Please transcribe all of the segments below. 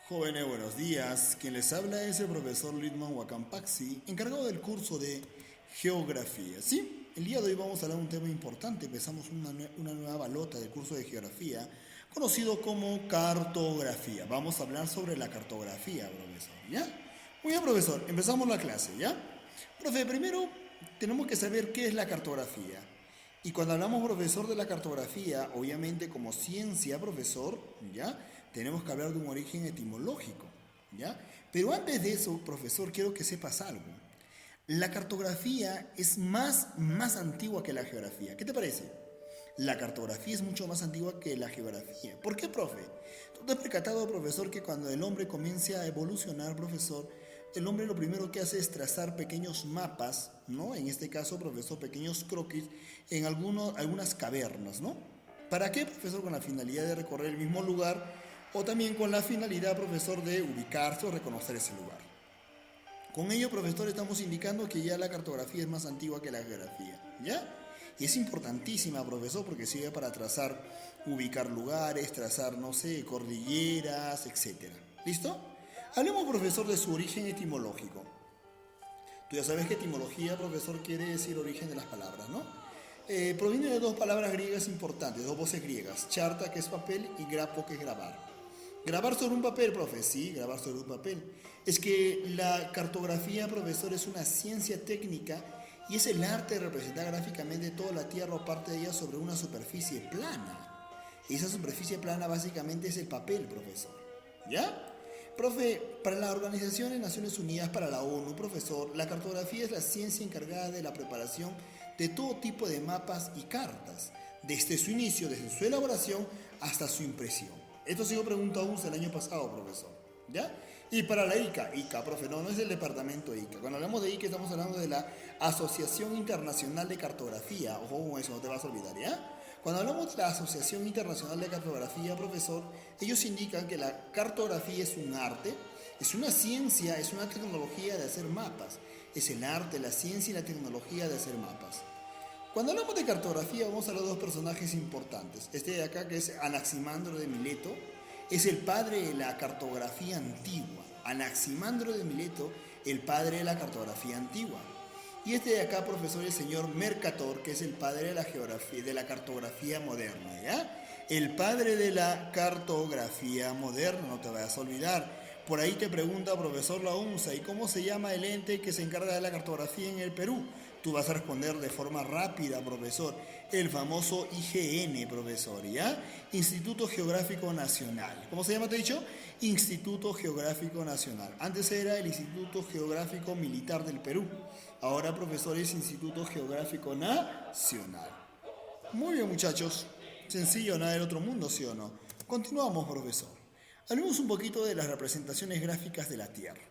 Jóvenes, buenos días. Quien les habla es el profesor Lidman Wakampaxi, encargado del curso de Geografía. Sí, el día de hoy vamos a hablar de un tema importante. Empezamos una nueva balota del curso de Geografía, conocido como cartografía. Vamos a hablar sobre la cartografía, profesor, ¿ya? Muy bien, profesor, empezamos la clase, ¿ya? Profe, primero tenemos que saber qué es la cartografía. Y cuando hablamos, profesor, de la cartografía, obviamente como ciencia, profesor, ¿ya? Tenemos que hablar de un origen etimológico, ¿ya? Pero antes de eso, profesor, quiero que sepas algo. La cartografía es más antigua que la geografía. ¿Qué te parece? La cartografía es mucho más antigua que la geografía. ¿Por qué, profe? ¿Tú te has percatado, profesor, que cuando el hombre comienza a evolucionar, profesor, el hombre lo primero que hace es trazar pequeños mapas, ¿no? En este caso, profesor, pequeños croquis en algunas cavernas, ¿no? ¿Para qué, profesor? Con la finalidad de recorrer el mismo lugar o también con la finalidad, profesor, de ubicarse o reconocer ese lugar. Con ello, profesor, estamos indicando que ya la cartografía es más antigua que la geografía, ¿ya? Y es importantísima, profesor, porque sirve para trazar, ubicar lugares, trazar, no sé, cordilleras, etcétera. ¿Listo? Hablemos, profesor, de su origen etimológico. Tú ya sabes que etimología, profesor, quiere decir origen de las palabras, ¿no? Proviene de dos palabras griegas importantes, dos voces griegas, charta, que es papel, y grapo, que es grabar. Grabar sobre un papel, profe, sí, grabar sobre un papel. Es que la cartografía, profesor, es una ciencia técnica y es el arte de representar gráficamente toda la Tierra o parte de ella sobre una superficie plana. Y esa superficie plana básicamente es el papel, profesor. ¿Ya? Profe, para la Organización de Naciones Unidas, para la ONU, profesor, la cartografía es la ciencia encargada de la preparación de todo tipo de mapas y cartas, desde su inicio, desde su elaboración hasta su impresión. Esto se lo preguntamos el año pasado, profesor. ¿Ya? Y para la ICA, profe, no es el departamento ICA. Cuando hablamos de ICA estamos hablando de la Asociación Internacional de Cartografía. Ojo con eso, no te vas a olvidar, ¿ya? Cuando hablamos de la Asociación Internacional de Cartografía, profesor, ellos indican que la cartografía es un arte, es una ciencia, es una tecnología de hacer mapas. Es el arte, la ciencia y la tecnología de hacer mapas. Cuando hablamos de cartografía vamos a hablar de dos personajes importantes. Este de acá, que es Anaximandro de Mileto, es el padre de la cartografía antigua. Anaximandro de Mileto, el padre de la cartografía antigua. Y este de acá, profesor, el señor Mercator, que es el padre de la geografía, de la cartografía moderna, ¿ya? El padre de la cartografía moderna, no te vayas a olvidar. Por ahí te pregunta, profesor, la UNSA, ¿y cómo se llama el ente que se encarga de la cartografía en el Perú? Tú vas a responder de forma rápida, profesor. El famoso IGN, profesor, ¿ya? Instituto Geográfico Nacional. ¿Cómo se llama, te he dicho? Instituto Geográfico Nacional. Antes era el Instituto Geográfico Militar del Perú. Ahora, profesor, es Instituto Geográfico Nacional. Muy bien, muchachos. Sencillo, nada del otro mundo, ¿sí o no? Continuamos, profesor. Hablemos un poquito de las representaciones gráficas de la Tierra.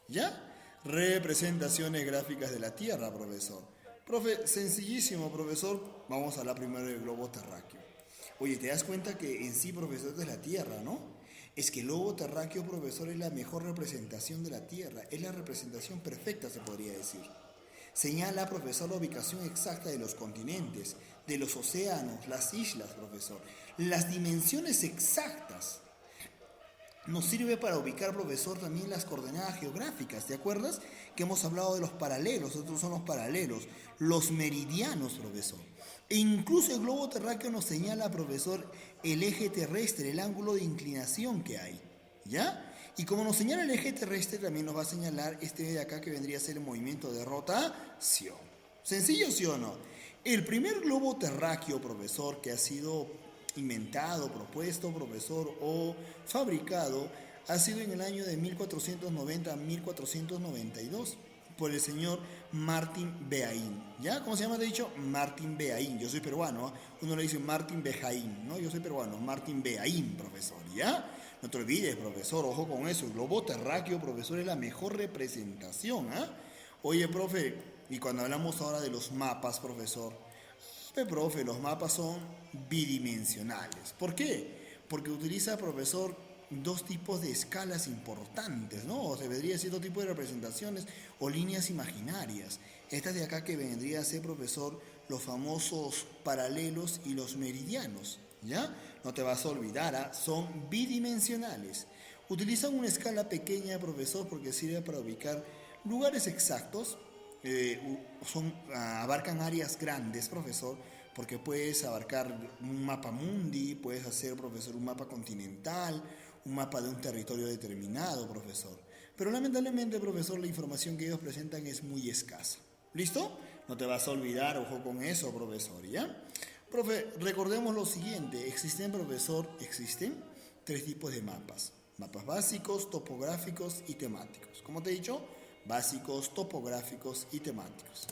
¿Ya? Representaciones gráficas de la Tierra, profesor. Profe, sencillísimo, profesor. Vamos a hablar primero del globo terráqueo. Oye, ¿te das cuenta que en sí, profesor, es la Tierra, no? Es que el globo terráqueo, profesor, es la mejor representación de la Tierra. Es la representación perfecta, se podría decir. Señala, profesor, la ubicación exacta de los continentes, de los océanos, las islas, profesor. Las dimensiones exactas. Nos sirve para ubicar, profesor, también las coordenadas geográficas. ¿Te acuerdas? Que hemos hablado de los paralelos, otros son los paralelos, los meridianos, profesor. E incluso el globo terráqueo nos señala, profesor, el eje terrestre, el ángulo de inclinación que hay. ¿Ya? Y como nos señala el eje terrestre, también nos va a señalar este de acá que vendría a ser el movimiento de rotación. ¿Sencillo, sí o no? El primer globo terráqueo, profesor, que ha sido inventado, propuesto, profesor, o fabricado, ha sido en el año de 1490 a 1492 por el señor Martín Behaim. ¿Ya? ¿Cómo se llama? Te he dicho Martín Behaim. Yo soy peruano, ¿eh? Uno le dice Martín Behaim, ¿no? Yo soy peruano, Martín Behaim, profesor, ¿ya? No te olvides, profesor, ojo con eso. El globo terráqueo, profesor, es la mejor representación, ¿ah? Oye, profe, y cuando hablamos ahora de los mapas, profesor, profe, los mapas son bidimensionales. ¿Por qué? Porque utiliza, profesor, dos tipos de escalas importantes, ¿no? O se vendría a ser dos tipos de representaciones o líneas imaginarias. Estas de acá que vendría a ser, profesor, los famosos paralelos y los meridianos, ¿ya? No te vas a olvidar, ¿ah? Son bidimensionales. Utilizan una escala pequeña, profesor, porque sirve para ubicar lugares exactos. Abarcan áreas grandes, profesor, porque puedes abarcar un mapa mundi, puedes hacer, profesor, un mapa continental, un mapa de un territorio determinado, profesor. Pero lamentablemente, profesor, la información que ellos presentan es muy escasa. ¿Listo? No te vas a olvidar, ojo con eso, profesor, ¿ya? Profe, recordemos lo siguiente, existen tres tipos de mapas. Mapas básicos, topográficos y temáticos. Como te he dicho, básicos, topográficos y temáticos.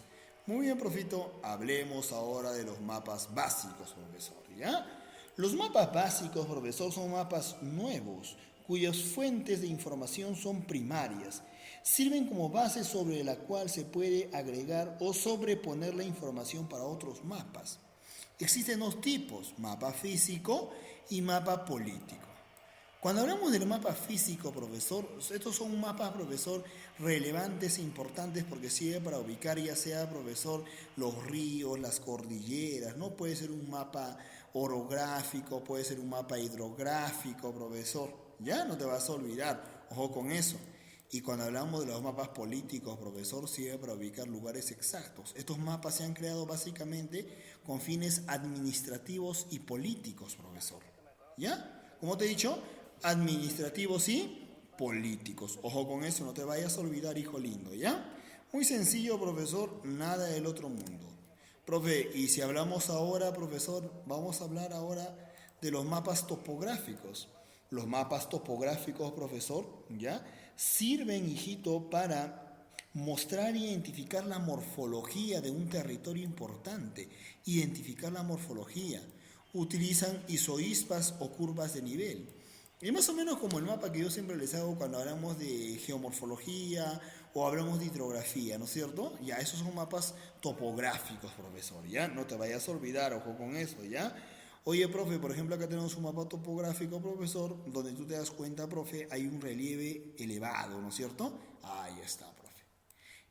Muy bien, profito, hablemos ahora de los mapas básicos, profesor, ¿ya? Los mapas básicos, profesor, son mapas nuevos, cuyas fuentes de información son primarias. Sirven como base sobre la cual se puede agregar o sobreponer la información para otros mapas. Existen dos tipos, mapa físico y mapa político. Cuando hablamos del mapa físico, profesor, estos son mapas, profesor, relevantes e importantes porque sirve para ubicar ya sea, profesor, los ríos, las cordilleras, ¿no? Puede ser un mapa orográfico, puede ser un mapa hidrográfico, profesor, ya no te vas a olvidar, ojo con eso. Y cuando hablamos de los mapas políticos, profesor, sirve para ubicar lugares exactos. Estos mapas se han creado básicamente con fines administrativos y políticos, profesor. ¿Ya? Como te he dicho, administrativos y políticos. Ojo con eso, no te vayas a olvidar, hijo lindo, ¿ya? Muy sencillo, profesor, nada del otro mundo. Profe, y si hablamos ahora, profesor, vamos a hablar ahora de los mapas topográficos. Los mapas topográficos, profesor, ¿ya? Sirven, hijito, para mostrar e identificar la morfología de un territorio importante. Identificar la morfología. Utilizan isohispas o curvas de nivel. Es más o menos como el mapa que yo siempre les hago cuando hablamos de geomorfología o hablamos de hidrografía, ¿no es cierto? Ya, esos son mapas topográficos, profesor, ¿ya? No te vayas a olvidar, ojo con eso, ¿ya? Oye, profe, por ejemplo, acá tenemos un mapa topográfico, profesor, donde tú te das cuenta, profe, hay un relieve elevado, ¿no es cierto? Ahí está, profe.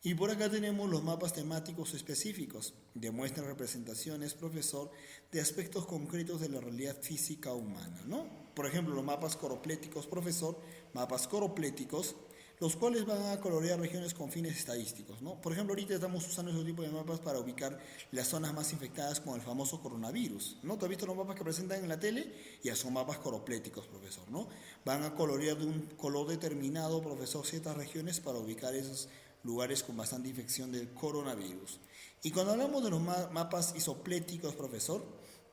Y por acá tenemos los mapas temáticos específicos. Demuestran representaciones, profesor, de aspectos concretos de la realidad física humana, ¿no? Por ejemplo, los mapas coropléticos, profesor, mapas coropléticos, los cuales van a colorear regiones con fines estadísticos, ¿no? Por ejemplo, ahorita estamos usando este tipo de mapas para ubicar las zonas más infectadas con el famoso coronavirus, ¿no? ¿Tú has visto los mapas que presentan en la tele? Ya son mapas coropléticos, profesor, ¿no? Van a colorear de un color determinado, profesor, ciertas regiones para ubicar esos lugares con bastante infección del coronavirus. Y cuando hablamos de los mapas isopléticos, profesor,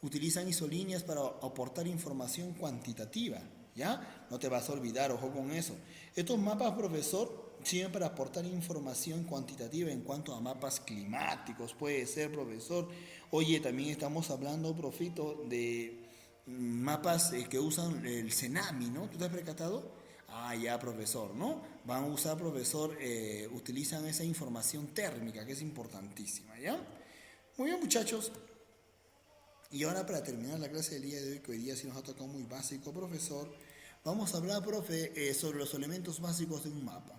utilizan isolíneas para aportar información cuantitativa, ¿ya? No te vas a olvidar, ojo con eso. Estos mapas, profesor, sirven para aportar información cuantitativa en cuanto a mapas climáticos, puede ser, profesor. Oye, también estamos hablando, profito, de mapas que usan el Cenami, ¿no? ¿Tú te has percatado? Ah, ya, profesor, ¿no? Van a usar, profesor, utilizan esa información térmica, que es importantísima, ¿ya? Muy bien, muchachos. Y ahora, para terminar la clase del día de hoy, que hoy día sí nos ha tocado muy básico, profesor, vamos a hablar, profe, sobre los elementos básicos de un mapa.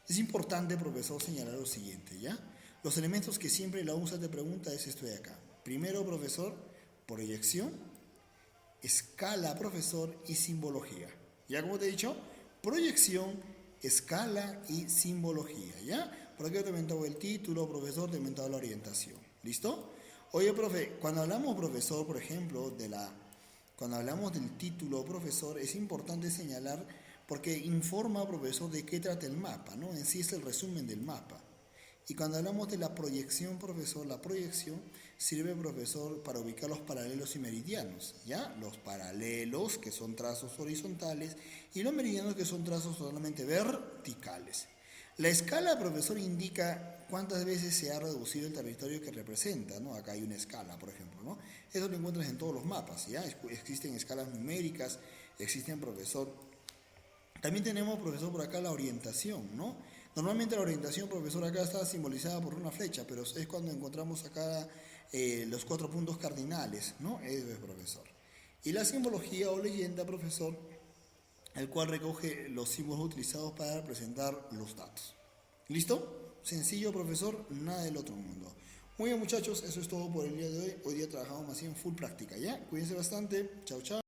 Es importante, profesor, señalar lo siguiente, ¿ya? Los elementos que siempre la USA te pregunta es esto de acá. Primero, profesor, proyección, escala, profesor, y simbología. ¿Ya? Como te he dicho, proyección, escala y simbología, ¿ya? Por aquí te he comentado el título, profesor, te he comentado la orientación. ¿Listo? Oye, profe, cuando hablamos, profesor, por ejemplo, cuando hablamos del título, profesor, es importante señalar porque informa, profesor, de qué trata el mapa, ¿no? En sí es el resumen del mapa. Y cuando hablamos de la proyección, profesor, la proyección sirve, profesor, para ubicar los paralelos y meridianos, ¿ya? Los paralelos, que son trazos horizontales, y los meridianos, que son trazos totalmente verticales. La escala, profesor, indica cuántas veces se ha reducido el territorio que representa, ¿no? Acá hay una escala, por ejemplo, ¿no? Eso lo encuentras en todos los mapas, ¿ya? Existen escalas numéricas, existen, profesor. También tenemos, profesor, por acá la orientación, ¿no? Normalmente la orientación, profesor, acá está simbolizada por una flecha, pero es cuando encontramos acá los 4 puntos cardinales, ¿no? Eso es, profesor. Y la simbología o leyenda, profesor, el cual recoge los símbolos utilizados para representar los datos. ¿Listo? Sencillo, profesor, nada del otro mundo. Muy bien, muchachos, eso es todo por el día de hoy. Hoy día trabajamos más en full práctica, ¿ya? Cuídense bastante. Chao, chao.